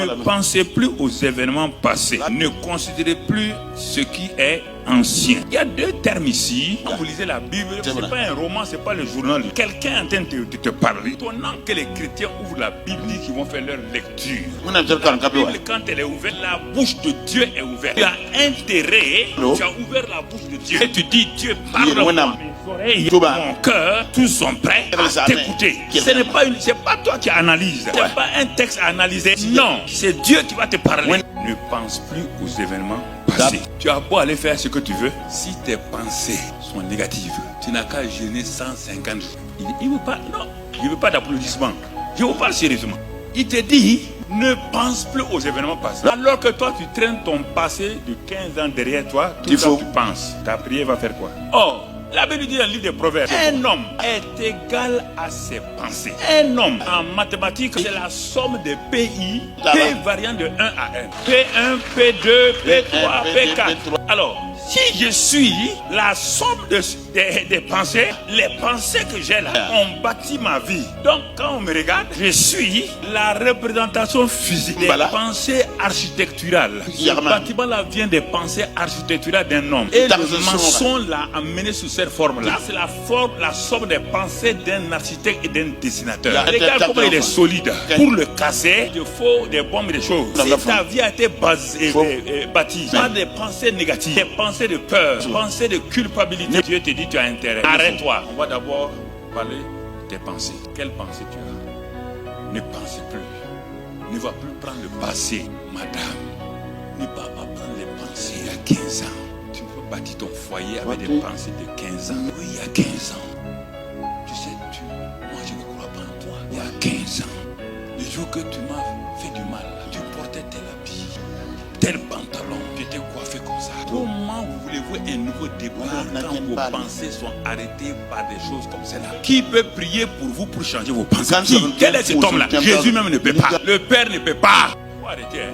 Ne pensez plus aux événements passés. Ne considérez plus ce qui est ancien. Il y a deux termes ici. Quand vous lisez la Bible, c'est pas un roman, c'est pas le journal. Quelqu'un est en train de te parler. Étonnant que les chrétiens ouvrent la Bible, disent qu'ils vont faire leur lecture. La Bible, quand elle est ouverte, la bouche de Dieu est ouverte. Tu as intérêt, tu as ouvert la bouche de Dieu. Et tu dis, Dieu parle. Mes oreilles, mon cœur, tous sont prêts à t'écouter. C'est pas toi qui analyse. C'est pas un texte à analyser. Non, c'est Dieu qui va te parler. Ne pense plus aux événements passés. Tu as beau aller faire ce que tu veux. Si tes pensées sont négatives, tu n'as qu'à jeûner 150 jours. Il ne veut pas, non, il ne veut pas d'applaudissements. Je vous parle sérieusement. Il te dit, ne pense plus aux événements passés. Alors que toi, tu traînes ton passé de 15 ans derrière toi, tout ça tu penses. Ta prière va faire quoi? Or, la Bible dit dans le livre des Proverbes, un homme est égal à ses pensées. Un homme, en mathématiques, c'est la somme des PI, P variant de 1 à 1. P1, P2, P3, P4. Alors, si je suis la somme des pensées, les pensées que j'ai là ont bâti ma vie. Donc, quand on me regarde, je suis la représentation physique des pensées architecturales. Ce bâtiment-là vient des pensées architecturales d'un homme. Et le maçon l'a amené sous cette forme-là. C'est la forme, la somme des pensées d'un architecte et d'un dessinateur. Regarde comment il est solide. Pour le casser, il faut des bombes et des choses. Si ta vie a été bâtie par des pensées négatives, des pensées de peur, des pensées de culpabilité, Dieu te dit tu as intérêt. Arrête-toi. On va d'abord parler de tes pensées. Quelles pensées tu as? Ne pense plus. Ne va plus prendre le passé, madame. Ne va pas prendre les pensées il y a 15 ans. Tu peux bâtir ton foyer avec des pensées de 15 ans. Oui, il y a 15 ans. Tu sais, moi je ne crois pas en toi. Il y a 15 ans. Le jour que tu m'as fait du mal, tu portais tel habit, tel pantalon, tu étais coiffé comme ça. Comment voulez-vous un nouveau départ quand vos pensées sont arrêtées par des choses comme celle-là? Qui peut prier pour vous pour changer vos pensées? Quel est cet homme-là? Jésus même ne peut pas. Le Père ne peut pas. Il faut arrêter.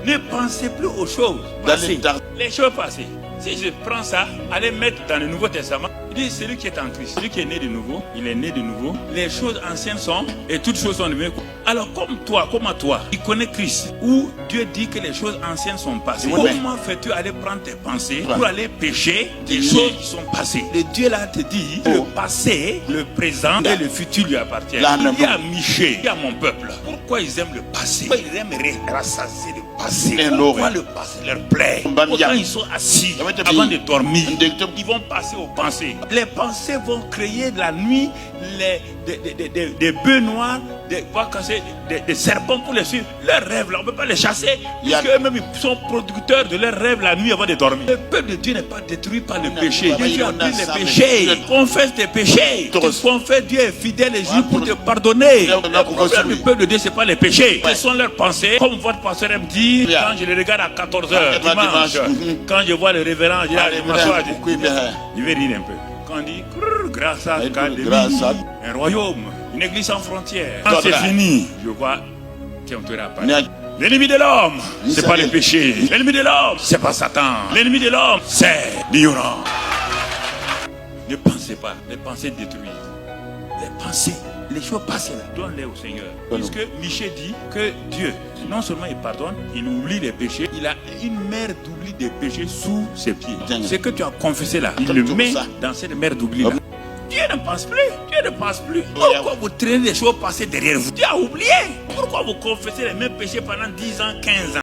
Ne pensez plus aux choses passées. Les choses passées. Si je prends ça, allez mettre dans le Nouveau Testament, il dit celui qui est en Christ, celui qui est né de nouveau, il est né de nouveau. Les choses anciennes sont et toutes choses sont devenues. Alors comme à toi, tu connais Christ, où Dieu dit que les choses anciennes sont passées. Comment fais-tu aller prendre tes pensées pour aller pécher des choses qui sont passées? Le Dieu là te dit, le passé, le présent et le futur lui appartiennent. Il dit à Michée, il dit à mon peuple, pourquoi ils aiment le passé? Pourquoi ils aiment rassasier le passé? Pourquoi le passé leur plaît? Pourquoi ils sont assis avant de dormir, ils vont passer aux pensées. Les pensées vont créer la nuit des bœufs noirs, des serpents pour les suivre. Leurs rêves, là, on ne peut pas les chasser. Parce qu'eux-mêmes, ils sont producteurs de leurs rêves la nuit avant de dormir. Le peuple de Dieu n'est pas détruit par le péché. Dieu a pris les péchés. Confesse tes péchés. Confesse, Dieu est fidèle et juste pour te pardonner. Le problème du peuple de Dieu, ce n'est pas les péchés. Ce sont leurs pensées. Comme votre pasteur aime dire, quand je le regarde à 14h dimanche, quand je vois le révérend, je m'assois, je vais rire un peu. Quand on dit grâce à un royaume, une église sans frontières. Quand c'est fini, je vois qu'on te rappelle. L'ennemi de l'homme, c'est pas le péché. L'ennemi de l'homme, c'est pas Satan. L'ennemi de l'homme, c'est l'ignorance. Ne pensez pas, les pensées détruisent. Les pensées, les choses passées là, donne-les au Seigneur. Puisque Michée dit que Dieu, non seulement il pardonne, il oublie les péchés, il a une mer d'oubli des péchés sous ses pieds. Ce que tu as confessé là, il le met dans cette mer d'oubli là. Dieu ne pense plus, Dieu ne pense plus. Pourquoi vous traînez les choses passées derrière vous? Dieu a oublié. Pourquoi vous confessez les mêmes péchés pendant 10 ans, 15 ans?